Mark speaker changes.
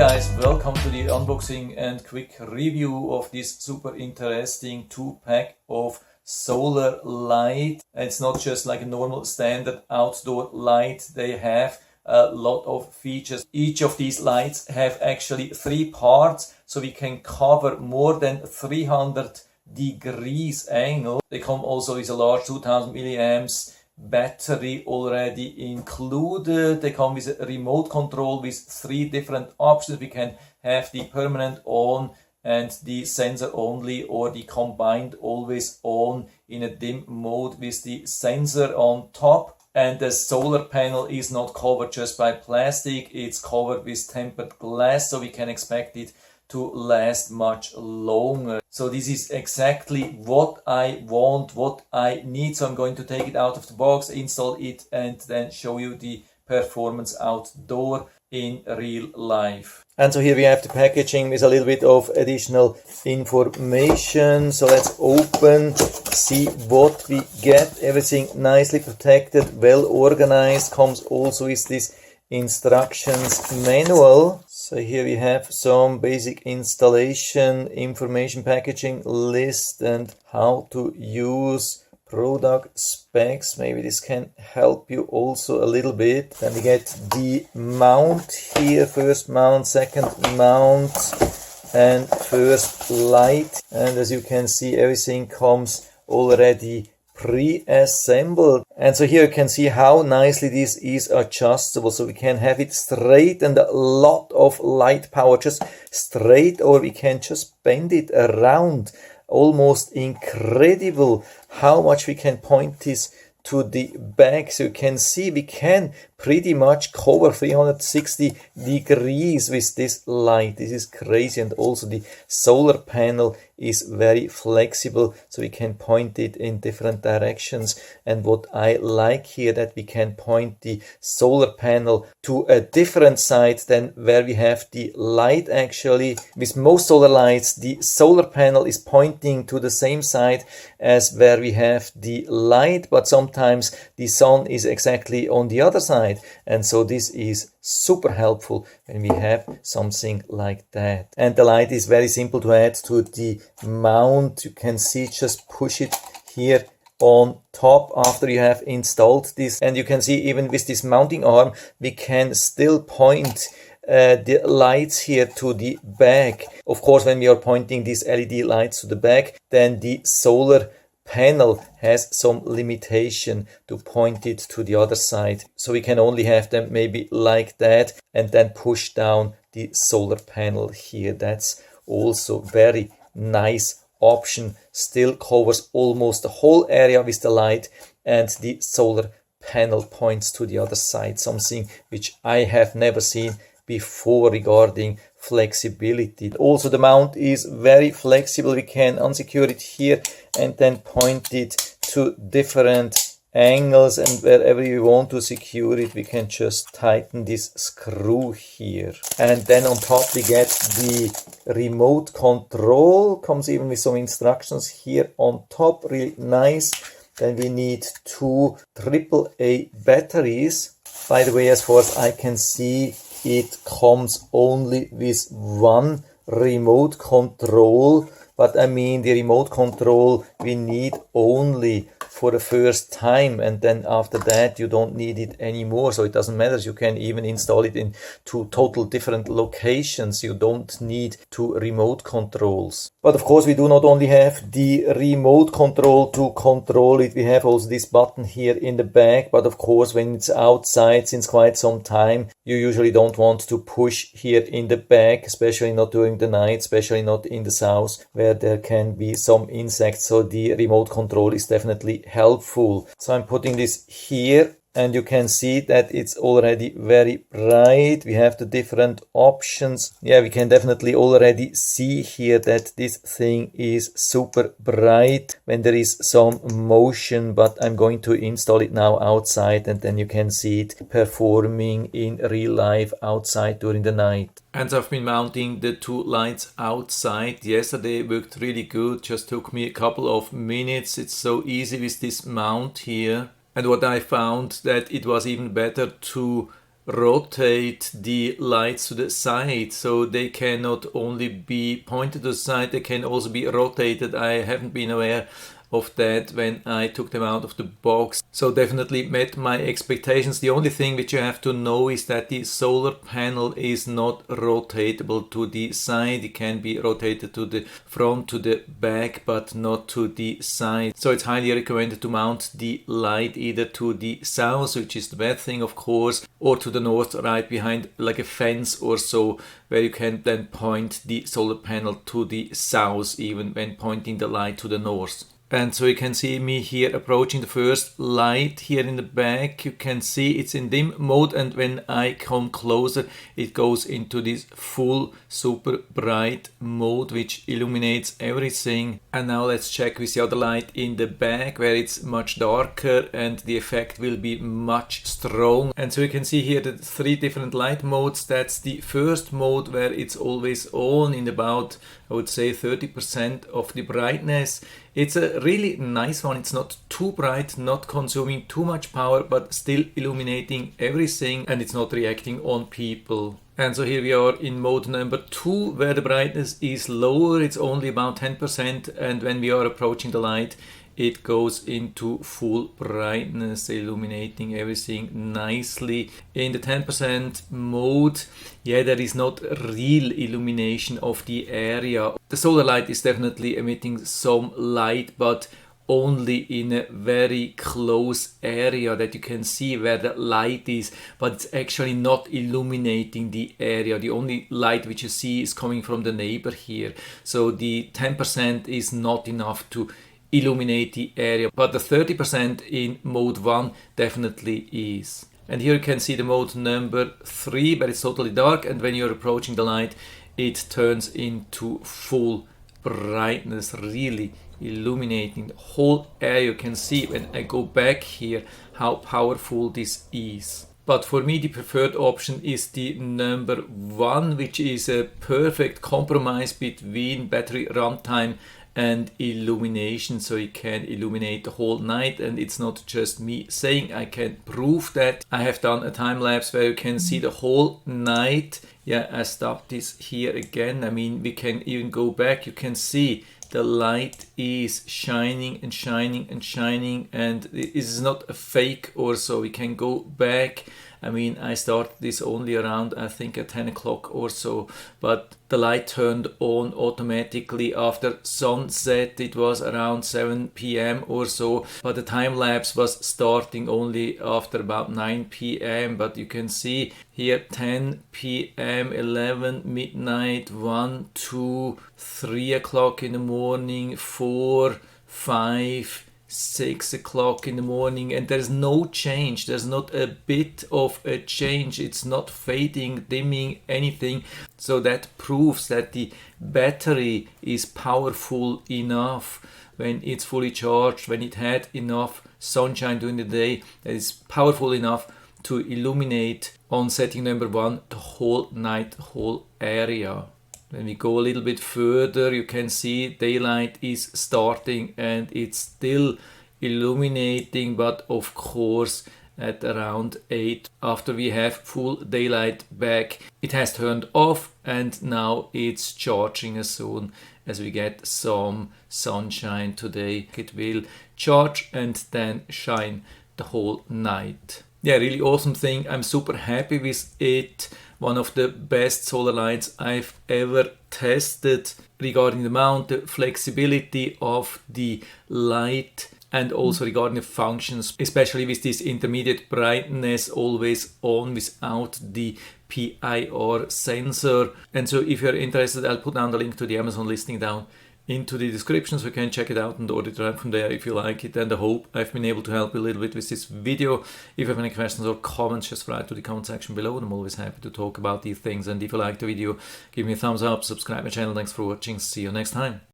Speaker 1: guys, welcome to the unboxing and quick review of this super interesting 2-pack of solar light. It's not just like a normal standard outdoor light, they have a lot of features. Each of these lights have actually 3 parts, so we can cover more than 300 degrees angle. They come also with a large 2000 milliamps battery already included. They come with a remote control with 3 different options. We can have the permanent on and the sensor only, or the combined always on in a dim mode with the sensor on top. And the solar panel is not covered just by plastic, it's covered with tempered glass, so we can expect it to last much longer. So this is exactly what I want, what I need. So I'm going to take it out of the box, install it, and then show you the performance outdoor in real life. And so here we have the packaging with a little bit of additional information. So let's open, see what we get. Everything nicely protected, well organized. Comes also with this instructions manual. So here we have some basic installation information, packaging list, and how to use product specs. Maybe this can help you also a little bit. Then we get the mount here, first mount, second mount, and first light. And as you can see, everything comes already pre-assembled. And so here you can see how nicely this is adjustable, so we can have it straight and a lot of light power just straight, or we can just bend it around. Almost incredible how much we can point this to the back. So you can see we can pretty much cover 360 degrees with this light. This is crazy. And also the solar panel is very flexible, so we can point it in different directions. And what I like here, that we can point the solar panel to a different side than where we have the light. Actually, with most solar lights, the solar panel is pointing to the same side as where we have the light, but sometimes the sun is exactly on the other side. And so this is super helpful when we have something like that. And the light is very simple to add to the mount. You can see, just push it here on top after you have installed this. And you can see even with this mounting arm, we can still point the lights here to the back. Of course, when we are pointing these LED lights to the back, then the solar panel has some limitation to point it to the other side. So we can only have them maybe like that, and then push down the solar panel here. That's also very nice option. Still covers almost the whole area with the light, and the solar panel points to the other side. Something which I have never seen before regarding flexibility. Also the mount is very flexible. We can unsecure it here and then point it to different angles, and wherever you want to secure it, we can just tighten this screw here. And then on top we get the remote control. Comes even with some instructions here on top, really nice. Then we need 2 AAA batteries. By the way, as far as I can see, it comes only with 1 remote control, but I mean the remote control we need only for the first time, and then after that you don't need it anymore. So it doesn't matter, you can even install it in 2 total different locations. You don't need 2 remote controls. But of course we do not only have the remote control to control it, we have also this button here in the back. But of course when it's outside since quite some time, you usually don't want to push here in the back, especially not during the night, especially not in the south where there can be some insects. So the remote control is definitely helpful. So I'm putting this here, and you can see that it's already very bright. We have the different options. Yeah, we can definitely already see here that this thing is super bright when there is some motion, but I'm going to install it now outside, and then you can see it performing in real life outside during the night. And I've been mounting the 2 lights outside. Yesterday worked really good, just took me a couple of minutes. It's so easy with this mount here. And what I found, that it was even better to rotate the lights to the side, so they can not only be pointed to the side, they can also be rotated. I haven't been aware of that when I took them out of the box, so definitely met my expectations. The only thing which you have to know is that the solar panel is not rotatable to the side. It can be rotated to the front, to the back, but not to the side. So it's highly recommended to mount the light either to the south, which is the bad thing of course, or to the north, right behind like a fence or so, where you can then point the solar panel to the south even when pointing the light to the north. And so you can see me here approaching the first light here in the back. You can see it's in dim mode, and when I come closer it goes into this full super bright mode which illuminates everything. And now let's check with the other light in the back where it's much darker and the effect will be much strong. And so you can see here the 3 different light modes. That's the first mode where it's always on in about, I would say, 30% of the brightness. It's a really nice one. It's not too bright, not consuming too much power, but still illuminating everything, and it's not reacting on people. And so here we are in mode number 2, where the brightness is lower. It's only about 10%, and when we are approaching the light, it goes into full brightness, illuminating everything nicely. In the 10% mode, yeah, there is not real illumination of the area. The solar light is definitely emitting some light, but only in a very close area that you can see where the light is, but it's actually not illuminating the area. The only light which you see is coming from the neighbor here. So the 10% is not enough to illuminate the area, but the 30% in mode 1 definitely is. And here you can see the mode number 3, but it's totally dark, and when you're approaching the light it turns into full brightness, really illuminating the whole area. You can see when I go back here how powerful this is. But for me the preferred option is the number 1, which is a perfect compromise between battery runtime and illumination, so it can illuminate the whole night. And it's not just me saying, I can prove that. I have done a time lapse where you can see the whole night. Yeah, I stopped this here again. I mean, we can even go back. You can see the light is shining and shining and shining, and it is not a fake or so. We can go back. I mean, I started this only around, I think, at 10 o'clock or so, but the light turned on automatically after sunset. It was around 7 p.m. or so, but the time lapse was starting only after about 9 p.m. But you can see here 10 p.m., 11, midnight, 1, 2, 3 o'clock in the morning, 4, 5, 6 o'clock in the morning, and there's no change. There's not a bit of a change. It's not fading, dimming, anything. So that proves that the battery is powerful enough when it's fully charged, when it had enough sunshine during the day, that is powerful enough to illuminate on setting number 1 the whole night, the whole area. When we go a little bit further, you can see daylight is starting and it's still illuminating, but of course at around 8, after we have full daylight back, it has turned off, and now it's charging as soon as we get some sunshine today. It will charge and then shine the whole night. Yeah, really awesome thing. I'm super happy with it. One of the best solar lights I've ever tested regarding the mount, the flexibility of the light, and also regarding the functions, especially with this intermediate brightness always on without the PIR sensor. And so if you're interested, I'll put down the link to the Amazon listing down into the description, so you can check it out and order it right from there if you like it. And I hope I've been able to help you a little bit with this video. If you have any questions or comments, just write to the comment section below, and I'm always happy to talk about these things. And if you like the video, give me a thumbs up, subscribe my channel. Thanks for watching. See you next time.